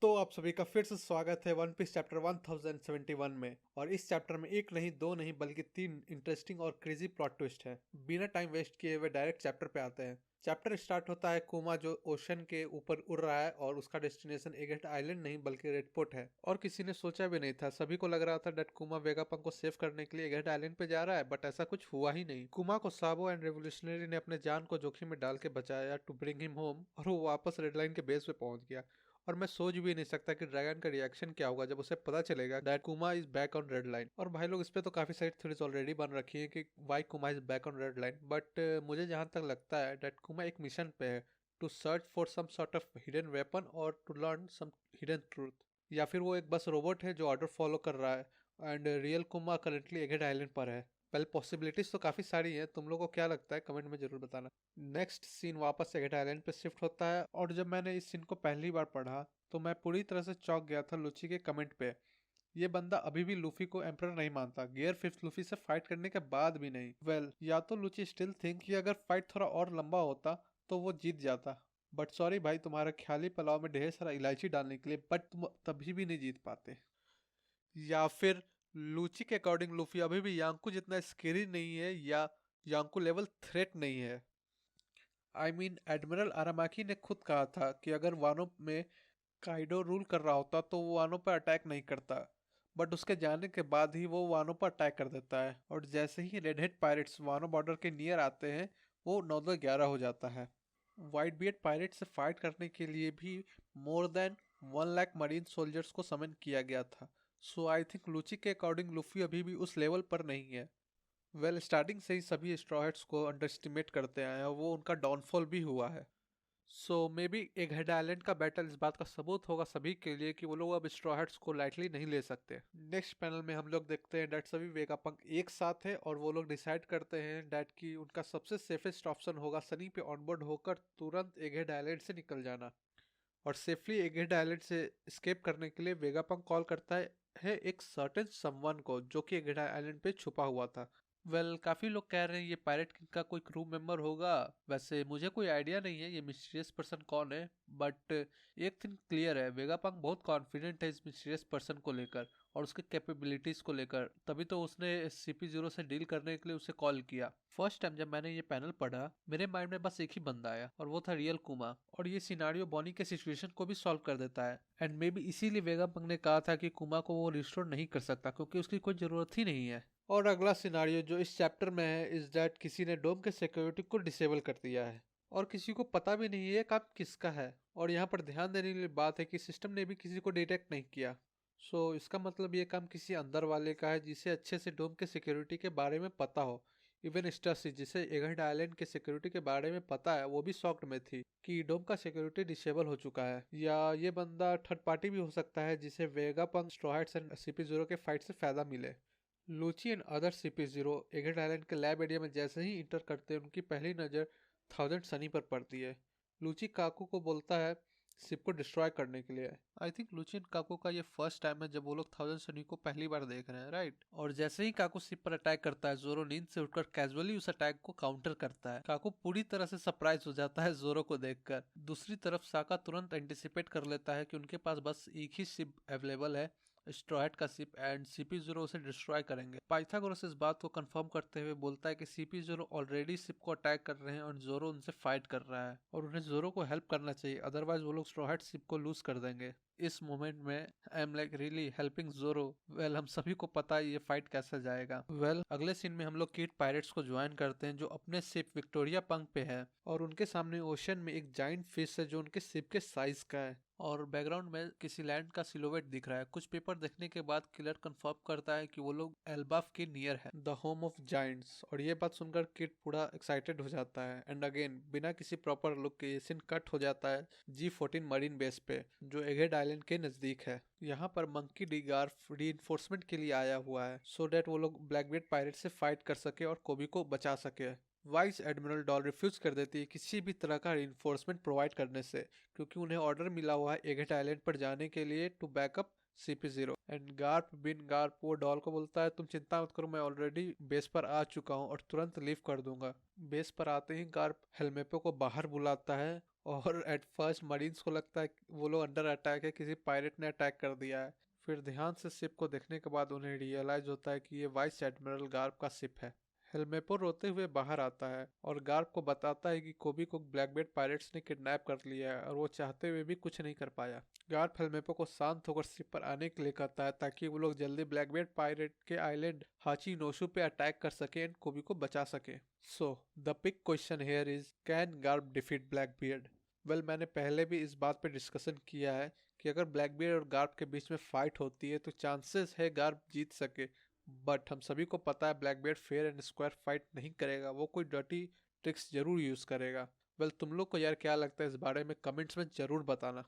तो आप सभी का फिर से स्वागत है वन पीस चैप्टर 1071 में। और इस चैप्टर में एक नहीं दो नहीं बल्कि तीन इंटरेस्टिंग और क्रेजी प्लॉट ट्विस्ट है। बिना टाइम वेस्ट किए हुए डायरेक्ट चैप्टर पे आते हैं। चैप्टर स्टार्ट होता है कुमा जो ओशन के ऊपर उड़ रहा है और उसका डेस्टिनेशन एगेट आइलैंड नहीं बल्कि रेडपोर्ट है। और किसी ने सोचा भी नहीं था, सभी को लग रहा था डेट कुमा वेगापंक को सेव करने के लिए एगेट आइलैंड पे जा रहा है, बट ऐसा कुछ हुआ ही नहीं। कुमा को साबो एंड रेवोल्यूशनरी ने अपने जान को जोखिम में डाल के बचाया टू ब्रिंग हिम होम, और वो वापस रेडलाइन के बेस पे पहुंच गया। और मैं सोच भी नहीं सकता कि ड्रैगन का रिएक्शन क्या होगा जब उसे पता चलेगा दैट कुमा is back on red line. और भाई लोग, इस पे तो काफी सारी थ्योरीज ऑलरेडी बन रखी है कि वाई कुमा is back on red line, but मुझे जहां तक लगता है दैट कुमा एक मिशन पे है to search for some sort of hidden weapon और to learn some hidden truth, या फिर वो एक बस रोबोट है जो ऑर्डर फॉलो कर रहा है एंड रियल कुमा करेंटली एगेट आइलैंड पर है। वेल, पॉसिबिलिटीज तो काफी सारी हैं, तुम लोगों को क्या लगता है कमेंट में जरूर बताना। नेक्स्ट सीन वापस एगेट आइलैंड पे शिफ्ट होता है, और जब मैंने इस सीन को पहली बार पढ़ा तो मैं पूरी तरह से चौंक गया था लूची के कमेंट पे। ये बंदा अभी भी लूफी को एम्परर नहीं मानता, गियर फिफ्थ लूफी से फाइट करने के बाद भी नहीं। वेल, या तो लूची स्टिल थिंक कि अगर फाइट थोड़ा और लंबा होता तो वो जीत जाता, बट सॉरी भाई, तुम्हारा ख्याली पुलाव में ढेर सारा इलायची डालने के लिए, बट तुम तभी भी नहीं जीत पाते। या फिर लूची के अकॉर्डिंग लूफी अभी भी यांकू जितना स्केरी नहीं है, या यांकू लेवल थ्रेट नहीं है। एडमिरल आरामाकी ने खुद कहा था कि अगर वानो में काइडो रूल कर रहा होता तो वो वानो पर अटैक नहीं करता, बट उसके जाने के बाद ही वो वानो पर अटैक कर देता है। और जैसे ही रेड हेड पायरेट्स वानो बॉर्डर के नियर आते हैं, वो 9-11 हो जाता है। वाइट बियर्ड पायरेट से फाइट करने के लिए भी more than 1 lakh marine soldiers को समन किया गया था। सो आई थिंक लूची के अकॉर्डिंग लूफी अभी भी उस लेवल पर नहीं है। वेल, स्टार्टिंग से ही सभी स्ट्रॉ हैट्स को अंडर एस्टिमेट करते आए हैं और वो उनका डाउनफॉल भी हुआ है। सो मे बी एक हेड आइलैंड का बैटल इस बात का सबूत होगा सभी के लिए कि वो लोग अब स्ट्रॉ हैट्स को लाइटली नहीं ले सकते। नेक्स्ट पैनल में हम लोग देखते हैं डैट सभी वेगापंक एक साथ है और वो लोग डिसाइड करते हैं डैट कि उनका सबसे सेफेस्ट ऑप्शन होगा सनी पे ऑनबोर्ड होकर तुरंत एक हेड आइलैंड से निकल जाना। और सेफली एक हेड आइलैंड से स्केप करने के लिए वेगापंक कॉल करता है एक सर्टेन समवन को जो कि एक हेड आइलैंड पे छुपा हुआ था। वेल, काफी लोग कह रहे हैं ये पायरेट किंग का कोई क्रू मेंबर होगा। वैसे मुझे कोई आइडिया नहीं है ये मिस्टीरियस पर्सन कौन है, बट एक थिंग क्लियर है, वेगापंक बहुत कॉन्फिडेंट है इस मिस्टीरियस पर्सन को लेकर और उसके कैपेबिलिटीज को लेकर, तभी तो उसने CP0 से डील करने के लिए उसे कॉल किया। फर्स्ट टाइम जब मैंने ये पैनल पढ़ा, मेरे माइंड में बस एक ही बंदा आया और वो था रियल कुमा, और ये सिनारियो बॉनी के सिचुएशन को भी सॉल्व कर देता है। एंड मे बी इसीलिए वेगापंक ने कहा था कि कुमा को वो रिस्टोर नहीं कर सकता क्योंकि उसकी कोई जरूरत ही नहीं है। और अगला सिनारियो जो इस चैप्टर में है इज दैट किसी ने डोम के सिक्योरिटी को डिसेबल कर दिया है और किसी को पता भी नहीं है ये काम किसका है। और यहाँ पर ध्यान देने वाली बात है कि सिस्टम ने भी किसी को डिटेक्ट नहीं किया। सो इसका मतलब ये काम किसी अंदर वाले का है जिसे अच्छे से डोम के सिक्योरिटी के बारे में पता हो। इवन स्टासी जिसे एगर्ट आइलैंड के सिक्योरिटी के बारे में पता है वो भी शॉक्ड में थी कि डोम का सिक्योरिटी डिसेबल हो चुका है। या ये बंदा थर्ड पार्टी भी हो सकता है जिसे Vegapunk, straw hats and CP0 के फाइट से फायदा मिले। Lucci and other CP0 Egghead island के लैब एरिया में जैसे ही इंटर करते हैं उनकी पहली नज़र 1000 सनी पर पड़ती है। लूची काकू को बोलता है शिप को डिस्ट्रॉय करने के लिए। आई थिंक लूची एंड काकू का ये फर्स्ट टाइम है जब वो लोग 1000 सनी को पहली बार देख रहे हैं, राइट। और जैसे ही काकू शिप पर अटैक करता है, जोरो नींद से उठकर कैजुअली उस अटैक को काउंटर करता है। काकू पूरी तरह से सरप्राइज हो जाता है जोरो को देखकर। दूसरी तरफ साका तुरंत एंटिसिपेट कर लेता है कि उनके पास बस एक ही शिप अवेलेबल है, स्ट्रॉयट का शिप, एंड CP0 उसे डिस्ट्रॉय करेंगे। पाइथागोरस इस बात को कंफर्म करते हुए बोलता है कि CP0 ऑलरेडी शिप को अटैक कर रहे हैं और जोरो उनसे फाइट कर रहा है और उन्हें जोरो को हेल्प करना चाहिए, अदरवाइज वो लोग स्ट्रॉयट शिप को लूज कर देंगे। इस मोमेंट में I am like really helping जोरो। वेल, हम सभी को पता है ये फाइट कैसे जाएगा। वेल, अगले सीन में हम लोग किड पायरेट्स को ज्वाइन करते हैं जो अपने शिप विक्टोरिया पंक पे है और उनके सामने ओशन में एक जाइंट फिश है जो उनके शिप के साइज का है और बैकग्राउंड में किसी लैंड का सिलोवेट दिख रहा है। कुछ पेपर देखने के बाद किलर कंफर्म करता है कि वो लोग एल्बाफ के नियर है, द होम ऑफ जायंट्स। और ये बात सुनकर किड पूरा एक्साइटेड हो जाता है एंड अगेन बिना किसी प्रॉपर लुक के ये सीन कट हो जाता है G14 मरीन बेस पे जो एगेड आइलैंड के नजदीक है। यहाँ पर मंकी डी गार्फ रीइंफोर्समेंट के लिए आया हुआ है सो डेट वो लोग ब्लैकबीट पायरेट से फाइट कर सके और कोबी को बचा सके। वाइस एडमिरल डॉल रिफ्यूज कर देती है किसी भी तरह का रिइंफोर्समेंट प्रोवाइड करने से क्योंकि उन्हें ऑर्डर मिला हुआ है एगेट आइलैंड पर जाने के लिए टू बैकअप CP0। एंड गार्प वो डॉल को बोलता है तुम चिंता मत करो, मैं ऑलरेडी बेस पर आ चुका हूँ और तुरंत लीव कर दूंगा। बेस पर आते ही गार्प हेलमेपो को बाहर बुलाता है और एट फर्स्ट मरीन्स को लगता है कि वो लोग अंडर अटैक है, किसी पायरेट ने अटैक कर दिया है। फिर ध्यान से शिप को देखने के बाद उन्हें रियलाइज होता है कि ये वाइस एडमिरल गार्प का शिप है। हेलमेपो रोते हुए बाहर आता है और गार्प को बताता है कि कोबी को ब्लैकबेट पायरेट्स ने किडनैप कर लिया है और वो चाहते हुए भी कुछ नहीं कर पाया। गार्प हेलमेपो को शांत होकर शिप पर आने के लिए कहता है ताकि वो लोग जल्दी ब्लैकबेट पायरेट के आइलैंड हाची नोशु पे अटैक कर सके एंड कोबी को बचा सके। So the big question here is, can Garp defeat Blackbeard? मैंने पहले भी इस बात पे डिस्कशन किया है कि अगर ब्लैकबियर्ड और गार्प के बीच में फाइट होती है तो चांसेस है गार्प जीत सके। बट हम सभी को पता है ब्लैकबियर्ड फेयर एंड स्क्वायर फाइट नहीं करेगा, वो कोई डर्टी ट्रिक्स जरूर यूज करेगा। तुम लोग को यार क्या लगता है इस बारे में, कमेंट्स में जरूर बताना।